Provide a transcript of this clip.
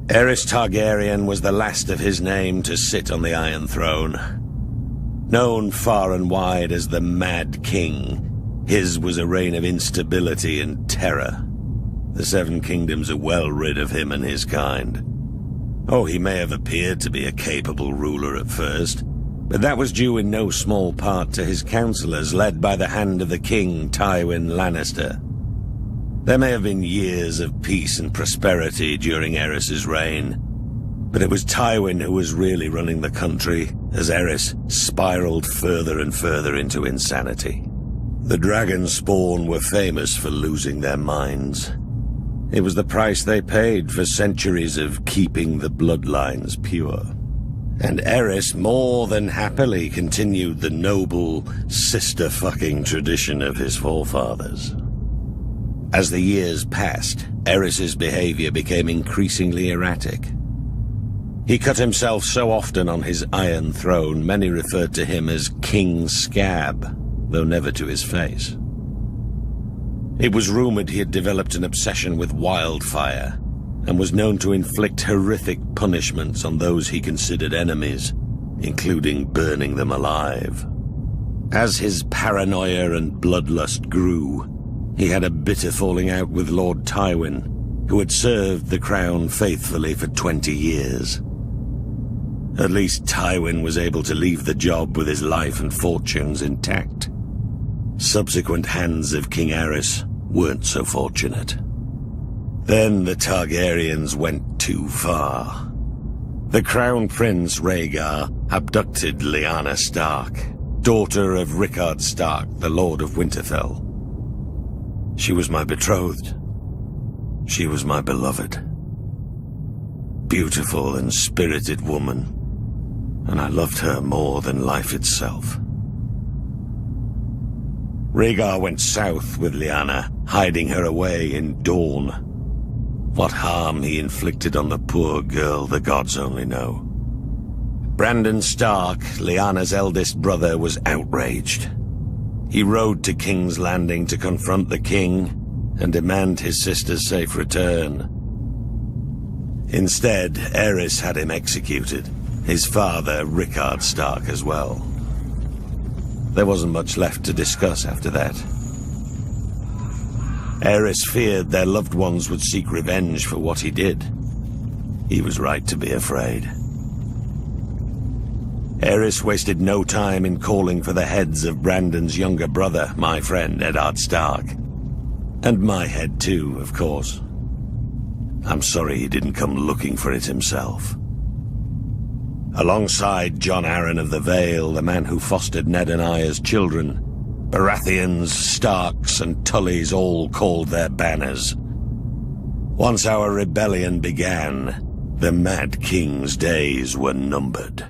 Aerys Targaryen was the last of his name to sit on the Iron Throne. Known far and wide as the Mad King, his was a reign of instability and terror. The Seven Kingdoms are well rid of him and his kind. Oh, he may have appeared to be a capable ruler at first, but that was due in no small part to his counselors led by the hand of the king, Tywin Lannister. There may have been years of peace and prosperity during Aerys' reign, but it was Tywin who was really running the country as Aerys spiraled further and further into insanity. The dragon spawn were famous for losing their minds. It was the price they paid for centuries of keeping the bloodlines pure. And Aerys more than happily continued the noble sister-fucking tradition of his forefathers. As the years passed, Aerys' behavior became increasingly erratic. He cut himself so often on his Iron Throne, many referred to him as King Scab, though never to his face. It was rumored he had developed an obsession with wildfire, and was known to inflict horrific punishments on those he considered enemies, including burning them alive. As his paranoia and bloodlust grew, he had a bitter falling out with Lord Tywin, who had served the crown faithfully for 20 years. At least Tywin was able to leave the job with his life and fortunes intact. Subsequent hands of King Aerys weren't so fortunate. Then the Targaryens went too far. The Crown Prince Rhaegar abducted Lyanna Stark, daughter of Rickard Stark, the Lord of Winterfell. She was my betrothed. She was my beloved. Beautiful and spirited woman, and I loved her more than life itself. Rhaegar went south with Lyanna, hiding her away in Dorne. What harm he inflicted on the poor girl, the gods only know. Brandon Stark, Lyanna's eldest brother, was outraged. He rode to King's Landing to confront the king and demand his sister's safe return. Instead, Aerys had him executed, his father, Rickard Stark, as well. There wasn't much left to discuss after that. Aerys feared their loved ones would seek revenge for what he did. He was right to be afraid. Aerys wasted no time in calling for the heads of Brandon's younger brother, my friend Eddard Stark. And my head too, of course. I'm sorry he didn't come looking for it himself. Alongside Jon Arryn of the Vale, the man who fostered Ned and I as children, Baratheons, Starks, and Tullys all called their banners. Once our rebellion began, the Mad King's days were numbered.